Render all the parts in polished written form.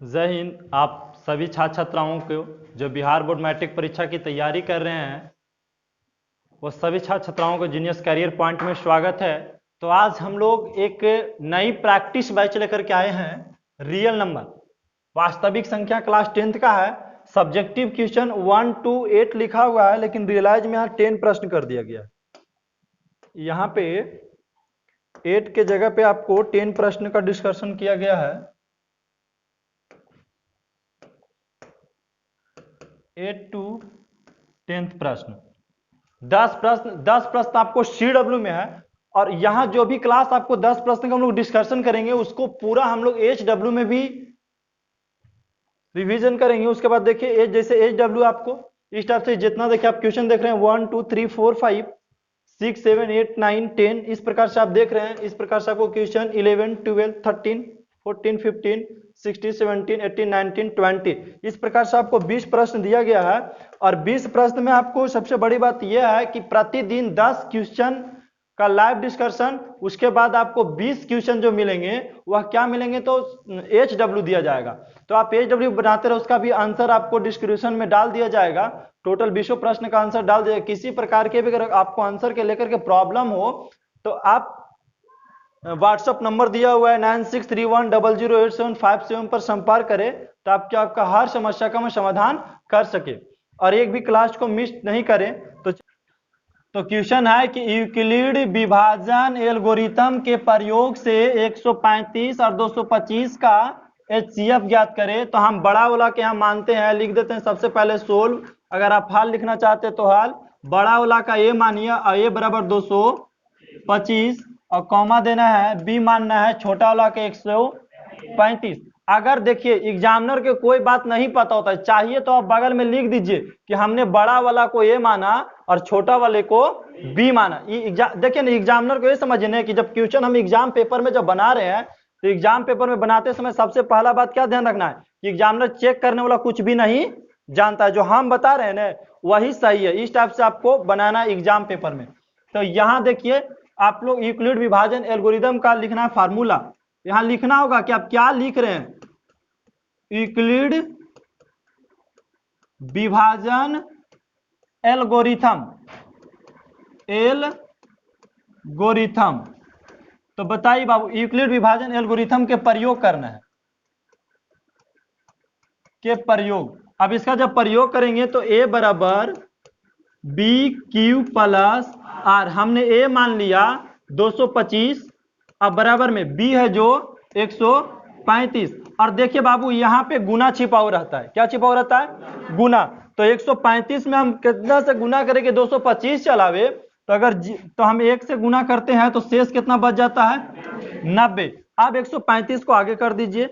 जय हिंद। आप सभी छात्र छात्राओं को जो बिहार बोर्ड मैट्रिक परीक्षा की तैयारी कर रहे हैं वो सभी छात्र छात्राओं को जीनियस करियर पॉइंट में स्वागत है। तो आज हम लोग एक नई प्रैक्टिस बैच लेकर के आए हैं। रियल नंबर वास्तविक संख्या क्लास 10th का है। सब्जेक्टिव क्वेश्चन 1 to 8 लिखा हुआ है, लेकिन रियलाइज में यहाँ 10 प्रश्न कर दिया गया है। यहाँ पे 8 के जगह पे आपको 10 प्रश्न का डिस्कशन किया गया है। 8 to 10th प्रश्न 10 प्रश्न आपको CW में है, और यहाँ जो भी क्लास आपको 10 प्रश्न का हम लोग डिस्कशन करेंगे उसको पूरा हम लोग HW में भी रिवीजन करेंगे। उसके बाद देखिए जैसे HW आपको इस टाइप से जितना देखिए आप क्वेश्चन देख रहे हैं 1 2 3 4 5 6 7 8 9 10 इस प्रकार से आप देख रहे हैं। इस प्रकार से आपको क्वेश्चन 11 12 13 14 15 16 17 18 19 20 इस प्रकार से आपको 20 प्रश्न दिया गया है। और 20 प्रश्न में आपको सबसे बड़ी बात यह है कि प्रतिदिन 10 क्वेश्चन का लाइव डिस्कशन, उसके बाद आपको 20 क्वेश्चन जो मिलेंगे वह क्या मिलेंगे तो HW दिया जाएगा। तो आप HW बनाते रहो, उसका भी आंसर आपको डिस्क्रिप्शन में डाल दिया जाएगा। टोटल 20 प्रश्न का आंसर डाल दिया। किसी प्रकार के भी अगर आपको आंसर के लेकर के प्रॉब्लम हो तो आप व्हाट्सएप नंबर दिया हुआ है 9631008757 पर संपर्क करें तो आपका हर समस्या का मैं समाधान कर सके और एक भी क्लास को मिस नहीं करें। तो क्वेश्चन है कि यूक्लिड विभाजन एल्गोरिथम के प्रयोग से 135 और 225 का HCF ज्ञात करें। तो हम बड़ा वाला के यहाँ मानते हैं, लिख देते हैं सबसे पहले सोल्व। अगर आप हल लिखना चाहते हैं तो हल बड़ा वाला का A मानिए, A बराबर 225 और कॉमा देना है, B मानना है छोटा वाला के 135। अगर देखिए एग्जामिनर के कोई बात नहीं पता होता है, चाहिए तो आप बगल में लिख दीजिए कि हमने बड़ा वाला को A माना और छोटा वाले को B माना। देखिए ना, एग्जामिनर को ये समझने कि जब क्वेश्चन हम एग्जाम पेपर में जब बना रहे हैं तो एग्जाम पेपर में बनाते समय सबसे पहला बात क्या ध्यान रखना है कि एग्जामिनर चेक करने वाला कुछ भी नहीं जानता है, जो हम बता रहे हैं ना वही सही है। इस टाइप से आपको बनाना है एग्जाम पेपर में। तो यहाँ देखिए आप लोग यूक्लिड विभाजन एल्गोरिथम का लिखना है फार्मूला। यहाँ लिखना होगा कि आप क्या लिख रहे हैं, यूक्लिड विभाजन एल्गोरिथम तो बताइए बाबू, यूक्लिड विभाजन एल्गोरिथम के प्रयोग करना है के प्रयोग। अब इसका जब प्रयोग करेंगे तो A बराबर BQ प्लस R, हमने A मान लिया 225, अब बराबर में B है जो 135। और देखिए बाबू यहाँ पे गुना छिपा हुआ रहता है। क्या छिपा हुआ रहता है? गुना। तो 135 में हम कितना से गुना करेंगे 225 चलावे तो हम 1 से गुना करते हैं तो शेष कितना बच जाता है 90। अब 135 को आगे कर दीजिए,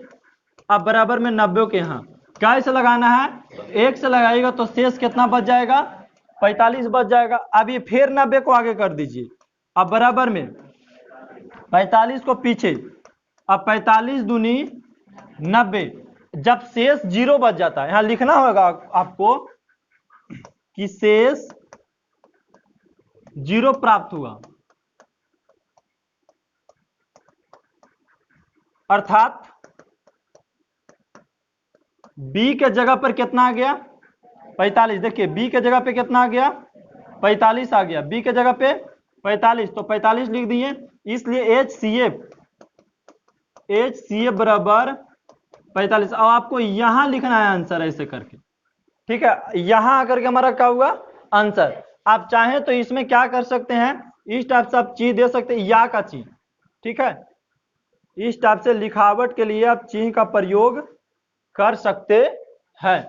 अब बराबर में 90 के यहाँ कैसे लगाना है, 1 से लगाएगा तो शेष कितना बच जाएगा 45 बच जाएगा। अब ये फिर 90 को आगे कर दीजिए, अब बराबर में 45 को पीछे, अब 45 दूनी 90। जब शेष 0 बच जाता है, यहां लिखना होगा आपको कि शेष 0 प्राप्त हुआ, अर्थात B के जगह पर कितना आ गया 45। देखिए B के जगह पे कितना आ गया 45 आ गया, B के जगह पे 45 तो 45 लिख दिए। इसलिए HCF बराबर 45। अब आपको यहां लिखना है आंसर ऐसे करके, ठीक है। यहां आकर के हमारा क्या हुआ आंसर। आप चाहें तो इसमें क्या कर सकते हैं, इस टाइप से आप चीज दे सकते हैं, या का चीज, ठीक है। इस टाइप से लिखावट के लिए आप चिन्ह का प्रयोग कर सकते हैं।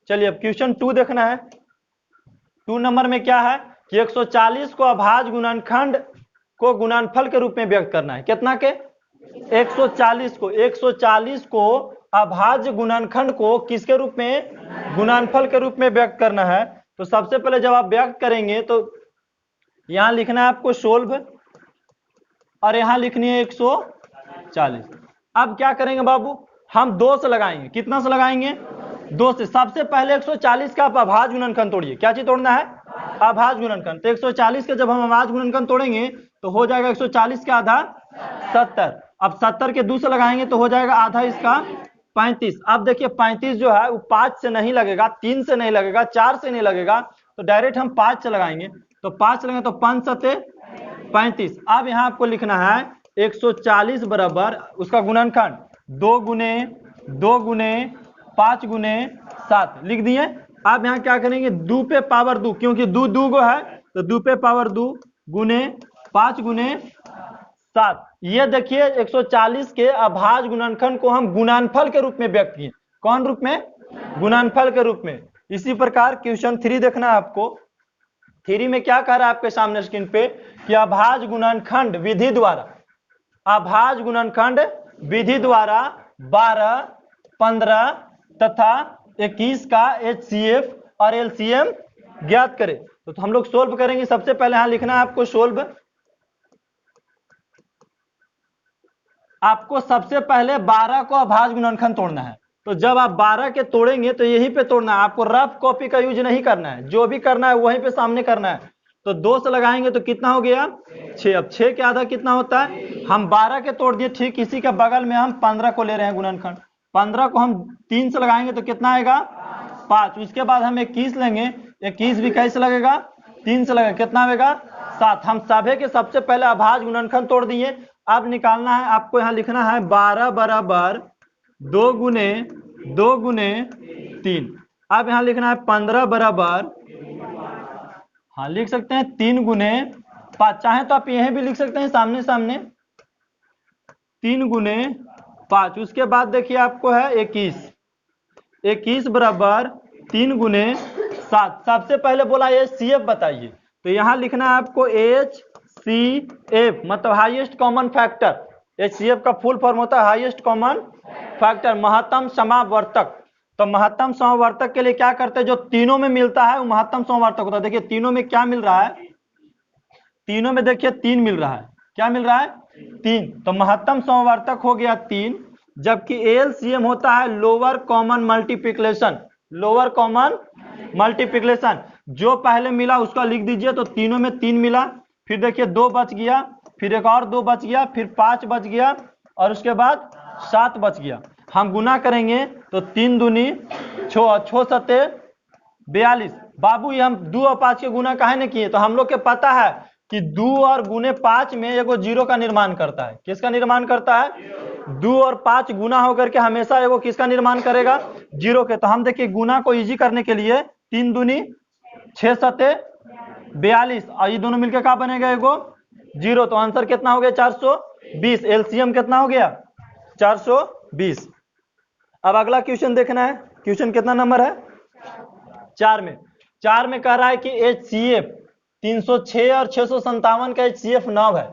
चलिए अब क्वेश्चन 2 देखना है। 2 नंबर में क्या है कि 140 को अभाज्य गुणनखंड को गुणनफल के रूप में व्यक्त करना है। कितना के 140 को अभाज्य गुणनखंड को किसके रूप में गुणनफल के रूप में व्यक्त करना है। तो सबसे पहले जब आप व्यक्त करेंगे तो यहां लिखना है आपको सोल्व और यहां लिखनी है 140। अब क्या करेंगे बाबू, हम 2 से लगाएंगे। कितना से लगाएंगे 2 से। सबसे पहले 140 का आप अभाज्य गुणनखंड तोड़िए। क्या चीज तोड़ना है अभाज्य गुणनखंड। तो 140 के जब हम अभाज्य गुणनखंड तोड़ेंगे तो हो जाएगा 140 का आधा 70। अब 70 के 2 से लगाएंगे तो हो जाएगा आधा इसका 35। अब देखिए 35 जो है वो 5 से नहीं लगेगा, 3 से नहीं लगेगा, 4 से नहीं लगेगा, तो डायरेक्ट हम 5 से लगाएंगे। तो 5 लगेंगे तो 5 सते 35। अब यहाँ आपको लिखना है 140 बराबर उसका गुणनखंड 2 गुने 2 गुने 5 गुने 7 लिख दिए। अब यहाँ क्या करेंगे 2 पे पावर 2, क्योंकि 2 2 गो है तो 2 पे पावर 2 गुने 5 गुने 7। ये देखिए 140 के अभाज्य गुणनखंड को हम गुणनफल के रूप में व्यक्त किए। कौन रूप में? गुणनफल के रूप में। इसी प्रकार क्वेश्चन 3 देखना है आपको। 3 में क्या कह रहा है आपके सामने स्क्रीन पे कि अभाज्य गुणनखंड विधि द्वारा, अभाज्य गुणनखंड विधि द्वारा 12, 15 तथा 21 का HCF और LCM ज्ञात करें। तो हम लोग सोल्व करेंगे। सबसे पहले यहां लिखना है आपको सोल्व। आपको सबसे पहले 12 को अभाज्य गुणनखंड तोड़ना है। तो जब आप 12 के तोड़ेंगे तो यहीं पे तोड़ना है, आपको रफ कॉपी का यूज नहीं करना है, जो भी करना है वहीं पे सामने करना है। तो 2 से लगाएंगे तो कितना हो गया 6। अब 6 के आधा कितना होता है? हम 12 के तोड़ दिए, ठीक इसी के बगल में हम 15 को ले रहे हैं गुणनखंड। 15 को हम 3 से लगाएंगे तो कितना आएगा 5। उसके बाद हम 21 लेंगे, 21 भी कैसे लगेगा 3 से लगेगा, कितना आएगा 7। हम सभी के सबसे पहले अभाज्य गुणनखंड तोड़ दिए। अब निकालना है आपको, यहाँ लिखना है 12 बराबर 2 गुने 3। अब यहाँ लिखना है 15 बराबर, हाँ लिख सकते हैं 3 गुने 5, चाहे तो आप यहीं भी लिख सकते हैं सामने सामने 3 गुने 5। उसके बाद देखिए आपको है 21 बराबर 3 गुने 7। सबसे पहले बोला HCF बताइए, तो यहाँ लिखना है आपको HCF मतलब हाईएस्ट कॉमन फैक्टर। HCF का फुल फॉर्म होता है हाईएस्ट कॉमन फैक्टर, महत्तम समावर्तक। तो महत्तम समावर्तक के लिए क्या करते हैं, जो तीनों में मिलता है वो महत्तम समावर्तक होता है। देखिए तीनों में क्या मिल रहा है, तीनों में देखिए 3 मिल रहा है। क्या मिल रहा है 3, तो महत्तम समावर्तक हो गया 3। जबकि LCM होता है lower common multiplication, lower common multiplication. जो पहले मिला उसका लिख दीजिए। तो तीनों में 3 मिला, फिर देखिए 2 बच गया, फिर एक और 2 बच गया, फिर 5 बच गया और उसके बाद 7 बच गया। हम गुना करेंगे तो 3 दूनी 6 सते 42। बाबू ये हम 2 और 5 के गुना काहे नहीं किए? तो हम लोग के पता है कि 2 और गुने 5 में एगो जीरो का निर्माण करता है। किसका निर्माण करता है? 2 और 5 गुना होकर के हमेशा एगो किसका निर्माण करेगा? जीरो के। तो हम देखिए गुना को इजी करने के लिए 3 दूनी 6 सते 42 और ये दोनों मिलकर क्या बनेगा एगो जीरो। तो आंसर कितना हो गया 420। LCM कितना हो गया 420। अब अगला क्वेश्चन देखना है। क्वेश्चन कितना नंबर है 4 में। 4 में कह रहा है कि HCF 306 और 657 का HCF 9 है।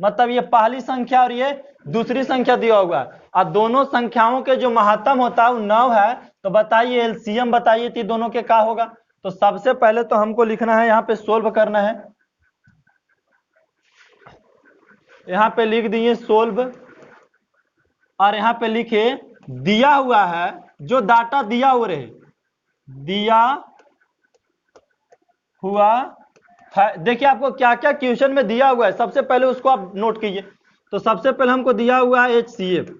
मतलब ये पहली संख्या और ये दूसरी संख्या दिया हुआ है और दोनों संख्याओं के जो महत्तम होता है वो 9 है। तो बताइए LCM बताइए थी दोनों के क्या होगा। तो सबसे पहले तो हमको लिखना है, यहाँ पे सोल्व करना है। यहाँ पे लिख दिए सोल्व और यहाँ पे लिखे दिया हुआ है, जो डाटा दिया हुआ रहे, दिया हुआ है। देखिए आपको क्या क्या क्वेश्चन में दिया हुआ है, सबसे पहले उसको आप नोट कीजिए। तो सबसे पहले हमको दिया हुआ है HCF।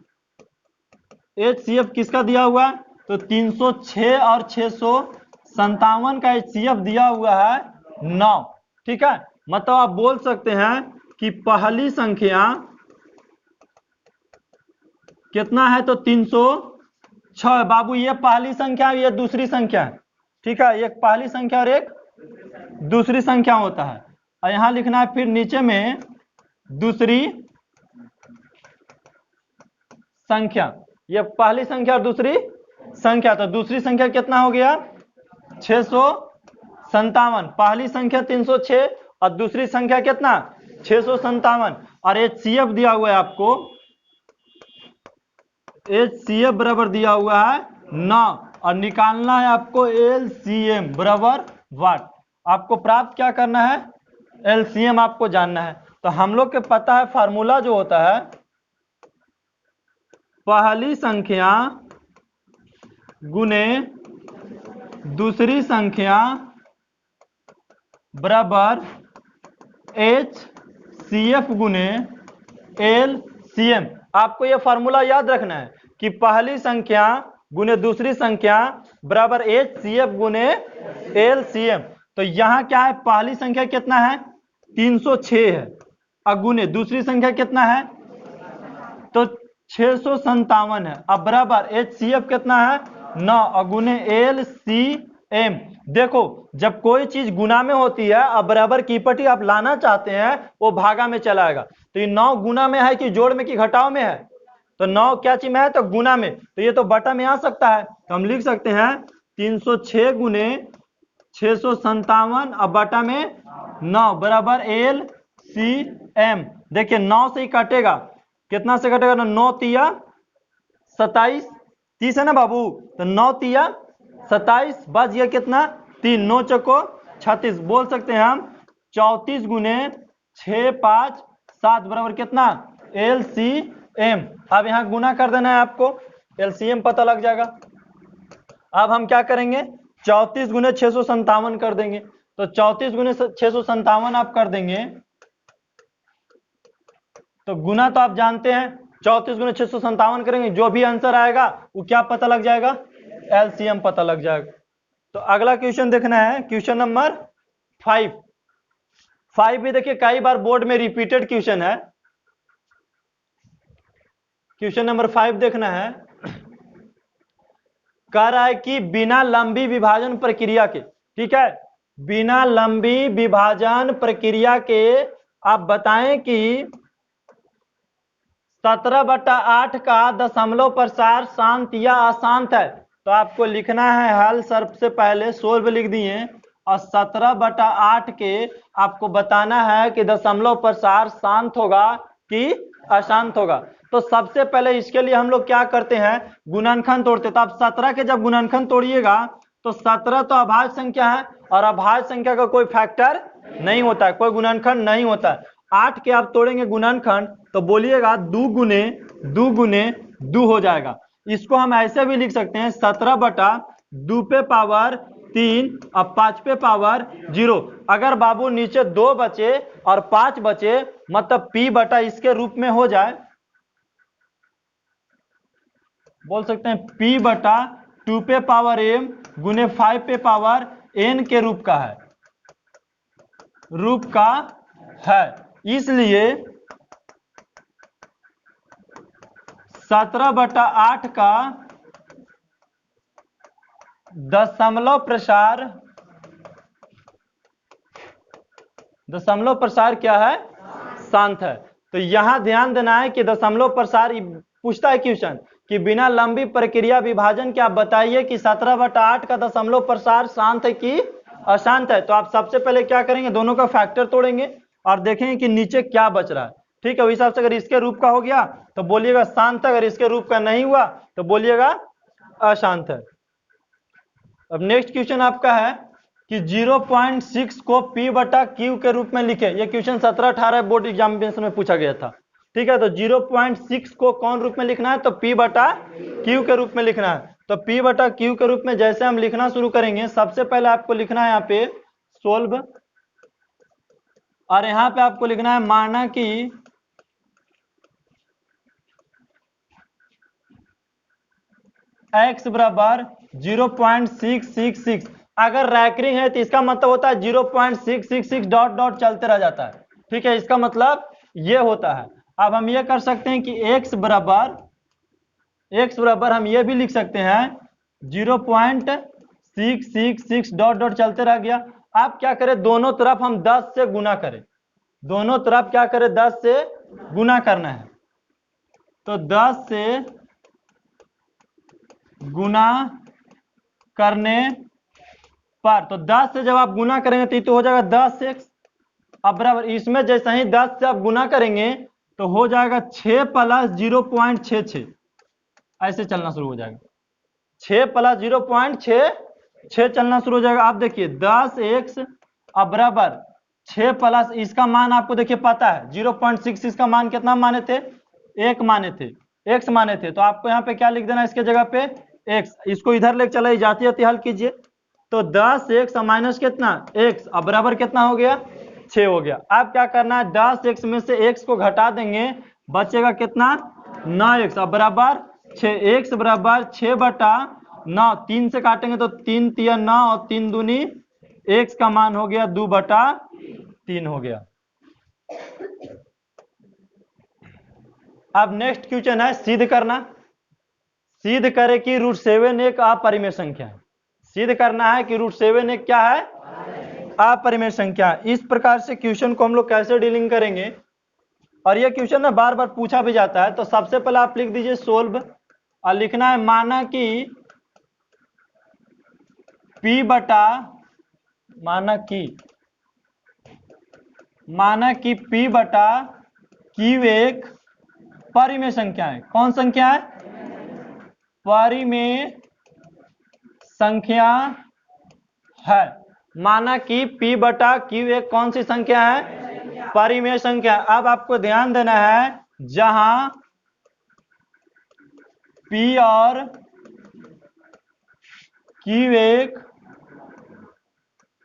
HCF किसका दिया हुआ है? तो 306 और 657 का HCF दिया हुआ है 9। ठीक है, मतलब आप बोल सकते हैं कि पहली संख्या कितना है? तो 306। बाबू ये पहली संख्या, ये दूसरी संख्या है। ठीक है, एक पहली संख्या और एक दूसरी संख्या होता है। और यहां लिखना है फिर नीचे में दूसरी संख्या, ये पहली संख्या और दूसरी संख्या। तो दूसरी संख्या कितना हो गया 657। पहली संख्या 306 और दूसरी संख्या कितना 657। और HCF दिया हुआ है आपको, HCF बराबर दिया हुआ है 9 और निकालना है आपको LCM बराबर वाट। आपको प्राप्त क्या करना है? LCM आपको जानना है। तो हम लोग के पता है फार्मूला जो होता है, पहली संख्या गुने दूसरी संख्या बराबर HCF गुने LCM। आपको यह फार्मूला याद रखना है कि पहली संख्या गुने दूसरी संख्या बराबर HCF गुने LCM। तो यहाँ क्या है, पहली संख्या कितना है 306 है, अगुने दूसरी संख्या कितना है तो 657 है। अब बराबर HCF कितना है 9 अगुने LCM। देखो जब कोई चीज गुना में होती है अब बराबर की पट्टी आप लाना चाहते हैं वो भागा में चला आएगा। तो ये 9 गुना में है कि जोड़ में कि घटाव में है, तो 9 क्या चीज में है तो गुना में, तो ये तो बटा में आ सकता है। तो हम लिख सकते हैं 306 गुने 657 अब बटा में 9 बराबर LCM। देखिए 9 से ही कटेगा, कितना से कटेगा ना 9 तिया 27, 30 है ना बाबू, तो 9 तिया 27 बच गया कितना 3, 9 चौको 36, बोल सकते हैं हम 34 गुने 6 5 7 बराबर कितना LCM। अब यहाँ गुना कर देना है आपको, LCM पता लग जाएगा। अब हम क्या करेंगे 34 गुने 657 कर देंगे, तो 34 गुने 657 आप कर देंगे तो गुना तो आप जानते हैं 34 गुने 657 करेंगे, जो भी आंसर आएगा वो क्या पता लग जाएगा LCM पता लग जाएगा। तो अगला क्वेश्चन देखना है क्वेश्चन नंबर 5 भी देखिए कई बार बोर्ड में रिपीटेड क्वेश्चन है। क्वेश्चन नंबर 5 देखना है, कह रहा है कि बिना लंबी विभाजन प्रक्रिया के, ठीक है, बिना लंबी विभाजन प्रक्रिया के आप बताएं कि 17/8 का दशमलव प्रसार शांत या अशांत है। तो आपको लिखना है हल, सबसे पहले सोल्व लिख दिए और 17/8 के आपको बताना है कि दशमलव प्रसार शांत होगा कि अशांत होगा। तो सबसे पहले इसके लिए हम लोग क्या करते हैं गुणनखंड तोड़ते। तो आप 17 के जब गुणनखंड तोड़िएगा तो 17 तो अभाज्य संख्या है और अभाज्य संख्या का कोई फैक्टर नहीं होता है, कोई गुणनखंड नहीं होता है। 8 के आप तोड़ेंगे गुणनखंड तो बोलिएगा 2 गुने 2 हो जाएगा। इसको हम ऐसे भी लिख सकते हैं 17/2 पे पावर 3 और 5 पे पावर 0। अगर बाबू नीचे 2 बचे और 5 बचे मतलब P बटा इसके रूप में हो जाए, बोल सकते हैं P बटा 2 पे पावर m गुने 5 पे पावर n के रूप का है। इसलिए 17/8 का दशमलव प्रसार क्या है शांत है। तो यहां ध्यान देना है कि दशमलव प्रसार पूछता है क्वेश्चन कि बिना लंबी प्रक्रिया विभाजन के आप बताइए कि 17/8 का दशमलव प्रसार शांत है कि अशांत है। तो आप सबसे पहले क्या करेंगे दोनों का फैक्टर तोड़ेंगे और देखेंगे कि नीचे क्या बच रहा है, ठीक है। उस हिसाब से अगर इसके रूप का हो गया तो बोलिएगा शांत है, अगर इसके रूप का नहीं हुआ तो बोलिएगा अशांत है। अब नेक्स्ट क्वेश्चन आपका है कि 0.6 को P बटा Q के रूप में लिखे। ये क्वेश्चन 17-18 बोर्ड एग्जामिनेशन में पूछा गया था, ठीक है। तो 0.6 को कौन रूप में लिखना है तो P बटा Q के रूप में लिखना है। तो P बटा Q के रूप में जैसे हम लिखना शुरू करेंगे, सबसे पहले आपको लिखना है यहाँ पे सोल्व, और यहाँ पे आपको लिखना है माना कि x बराबर 0.666। अगर रैकरिंग है तो इसका मतलब होता है 0.666 डॉट डॉट चलते रह जाता है, ठीक है, इसका मतलब ये होता है। अब हम ये कर सकते हैं कि x बराबर हम ये भी लिख सकते हैं 0.666 डॉट डॉट चलते रह गया। आप क्या करें दोनों तरफ हम 10 से गुना करें, दोनों तरफ क्या करें 10 से गुना करना है। तो 10 से गुना करने पर, तो 10 से जब आप गुना करेंगे तो ये तो हो जाएगा 10x। अब बराबर इसमें जैसे ही 10 से आप गुना करेंगे तो हो जाएगा 6 + 0.66, ऐसे चलना शुरू हो जाएगा। 6 + 0.66 चलना शुरू हो जाएगा। आप देखिए 10x अब बराबर 6 प्लस इसका मान आपको देखिए पता है 0.66 का मान कितना माने थे, 1 माने थे, x माने थे। तो आपको यहाँ पे क्या लिख देना है इसके जगह पे x। इसको इधर लेके चला जाती जाती हल कीजिए। तो 10x माइनस कितना x, अब बराबर कितना हो गया 6 हो गया। अब क्या करना है 10x में से x को घटा देंगे, बचेगा कितना 9x, अब बराबर 6, x बराबर 6/9, 3 से काटेंगे तो 3 तिया 9 और 3 दूनी x का मान हो गया 2/3 हो गया। अब नेक्स्ट क्वेश्चन है सिद्ध करना। सिद्ध करे कि √7 एक अपरिमेय संख्या है। सिद्ध करना है कि √7 एक क्या है, अपरिमेय संख्या। इस प्रकार से क्वेश्चन को हम लोग कैसे डीलिंग करेंगे, और ये क्वेश्चन ना बार बार पूछा भी जाता है। तो सबसे पहले आप लिख दीजिए सोल्व, और लिखना है माना कि P बटा माना कि P बटा Q एक परिमेय संख्या है। कौन संख्या है, परिमेय संख्या है। माना कि P बटा Q एक कौन सी संख्या है, परिमेय संख्या। अब आपको ध्यान देना है जहां P और Q एक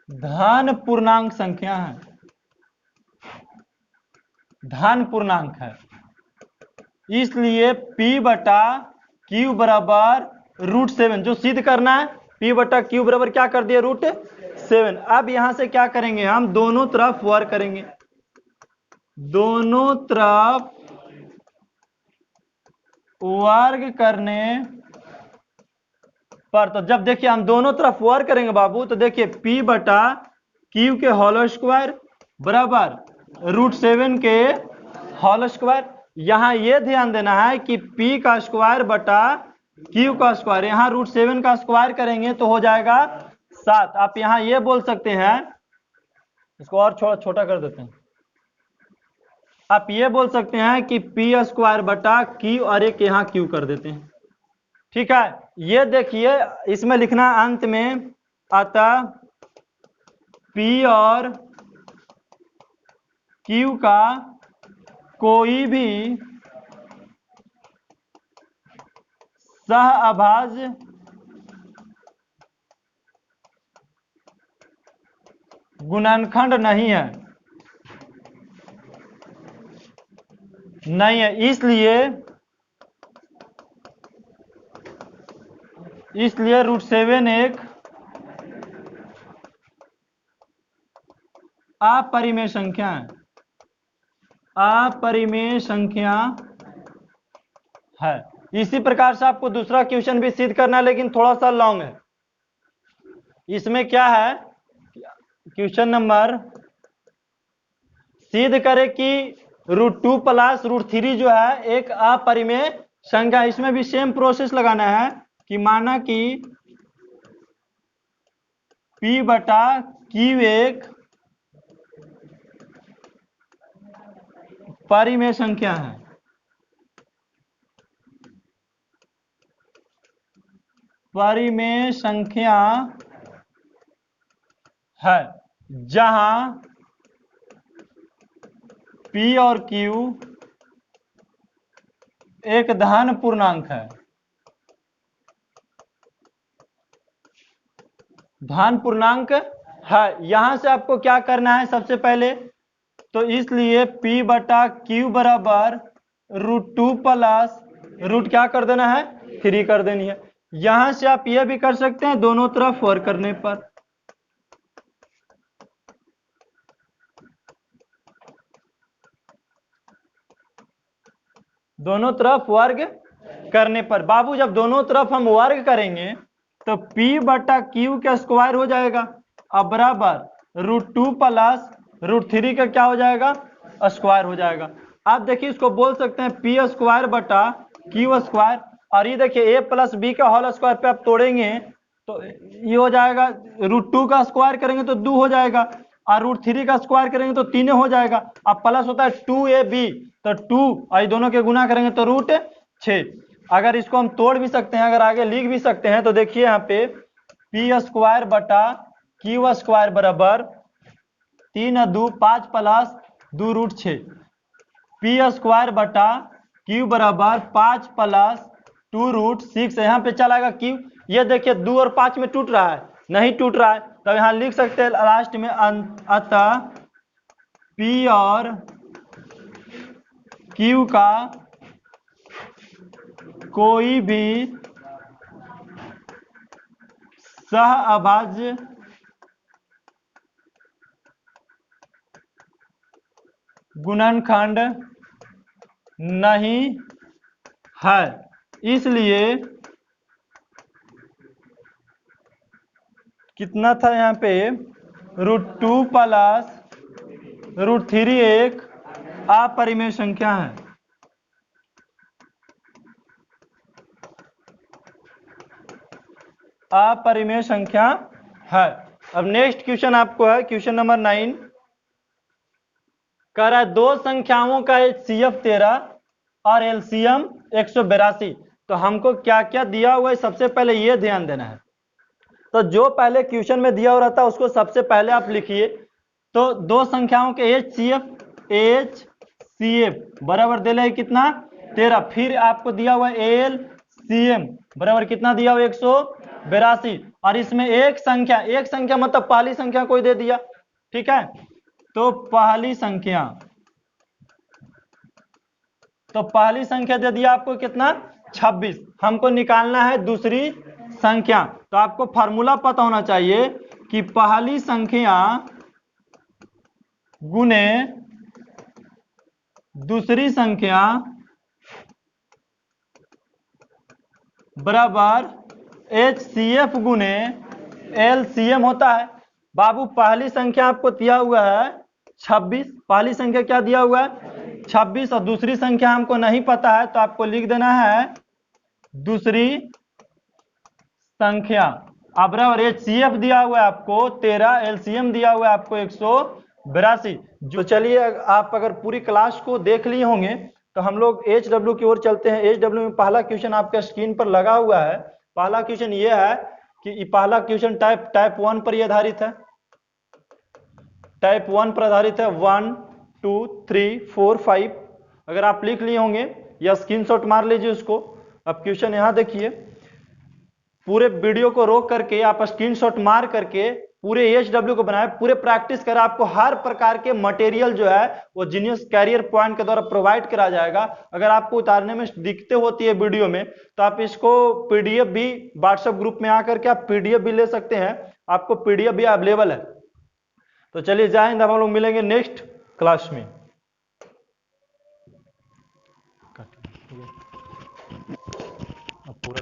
धन पूर्णांक संख्या है, धन पूर्णांक है, इसलिए P बटा Q बराबर √7। जो सिद्ध करना है P बटा Q बराबर क्या कर दिया, √7। अब यहां से क्या करेंगे, हम दोनों तरफ वर्ग करेंगे, दोनों तरफ वर्ग करने पर। तो जब देखिए हम दोनों तरफ वर्ग करेंगे बाबू, तो देखिए P बटा Q के होल स्क्वायर बराबर √7 के होल स्क्वायर। यहां यह ध्यान देना है कि P का स्क्वायर बटा Q का स्क्वायर, यहां √7 का स्क्वायर करेंगे तो हो जाएगा 7। आप यहां ये बोल सकते हैं, इसको और छोटा कर देते हैं, आप ये बोल सकते हैं कि P स्क्वायर बटा Q और एक यहां Q कर देते हैं। ठीक है, ये देखिए इसमें लिखना अंत में, अतः P और Q का कोई भी सहअभाज्य गुणनखंड नहीं है, इसलिए √7 एक अपरिमेय संख्या है, अपरिमेय संख्या है। इसी प्रकार से आपको दूसरा क्वेश्चन भी सिद्ध करना है, लेकिन थोड़ा सा लॉन्ग है। इसमें क्या है, क्वेश्चन नंबर सिद्ध करे कि √2 प्लस √3 जो है एक अपरिमेय संख्या। इसमें भी सेम प्रोसेस लगाना है कि माना कि P बटा Q एक परिमेय संख्या है, परिमेय संख्या है, जहां P और Q एक धन पूर्णांक है, धन पूर्णांक है। यहां से आपको क्या करना है सबसे पहले, तो इसलिए P बटा Q बराबर √2 प्लस रूट क्या कर देना है, 3 कर देनी है। यहां से आप यह भी कर सकते हैं दोनों तरफ वर्ग करने पर, दोनों तरफ वर्ग करने पर। बाबू जब दोनों तरफ हम वर्ग करेंगे तो P बटा Q का स्क्वायर हो जाएगा, अब बराबर √2 प्लस √3 का क्या हो जाएगा, स्क्वायर हो जाएगा। अब देखिए इसको बोल सकते हैं P स्क्वायर बटा Q स्क्वायर, और ये देखिए a प्लस b का होल स्क्वायर पे आप तोड़ेंगे तो ये हो जाएगा, √2 का स्क्वायर करेंगे तो 2 हो जाएगा, और √3 का स्क्वायर करेंगे तो 3 हो जाएगा। अब प्लस होता है 2ab, तो 2 और दोनों के गुना करेंगे तो √6। अगर इसको हम तोड़ भी सकते हैं, अगर आगे लिख भी सकते हैं, तो देखिए यहाँ पे P स्क्वायर बटा Q स्क्वायर बराबर 3 और 2 5 प्लस 2 √6, P स्क्वायर बटा Q बराबर 5 प्लस 2 √6। यहाँ पे चलाएगा Q, ये देखिए 2 और 5 में टूट रहा है, नहीं टूट रहा है, तो यहाँ लिख सकते हैं लास्ट में, अतः P और Q का कोई भी सह अभाज्य गुणनखंड नहीं है। इसलिए कितना था यहाँ पे, √2 प्लस √3 एक अपरिमेय संख्या है। अपरिमेय संख्या है। अब नेक्स्ट क्वेश्चन आपको है क्वेश्चन नंबर 9, कह रहा है दो संख्याओं का HCF 13 और LCM 182। तो हमको क्या क्या दिया हुआ है सबसे पहले ये ध्यान देना है। तो जो पहले क्वेश्चन में दिया हुआ रहता है उसको सबसे पहले आप लिखिए। तो दो संख्याओं के HCF बराबर दे रहे कितना 13, फिर आपको दिया हुआ LCM बराबर कितना दिया हुआ 182, और इसमें एक संख्या मतलब पहली संख्या कोई दे दिया, ठीक है। तो पहली संख्या दे दिया आपको कितना 26। हमको निकालना है दूसरी संख्या। तो आपको फार्मूला पता होना चाहिए कि पहली संख्या गुने दूसरी संख्या बराबर HCF गुने LCM होता है। बाबू पहली संख्या आपको दिया हुआ है 26, पहली संख्या क्या दिया हुआ है 26, और दूसरी संख्या हमको नहीं पता है तो आपको लिख देना है दूसरी संख्या। अब बराबर HCF दिया हुआ है आपको 13, LCM दिया हुआ है आपको 182। जो चलिए आप अगर पूरी क्लास को देख लिए होंगे तो हम लोग HW की ओर चलते हैं। HW में पहला क्वेश्चन आपके स्क्रीन पर लगा हुआ है। पहला क्वेश्चन ये है कि पहला क्वेश्चन टाइप 1 पर आधारित है। टाइप 1 पर आधारित है 1 2 3 4 5। अगर आप लिख लिए होंगे या स्क्रीनशॉट मार लीजिए उसको। अब क्वेश्चन यहां देखिए, पूरे वीडियो को रोक करके आप स्क्रीनशॉट मार करके पूरे HW को बनाए, पूरे प्रैक्टिस कर। आपको हर प्रकार के मटेरियल जो है वो जीनियस कैरियर पॉइंट के द्वारा प्रोवाइड करा जाएगा। अगर आपको उतारने में दिक्कत होती है वीडियो में तो आप इसको PDF भी व्हाट्सएप ग्रुप में आकर के आप PDF भी ले सकते हैं, आपको PDF भी अवेलेबल है। तो चलिए जय हिंद, हम लोग मिलेंगे नेक्स्ट क्लास में। पूरा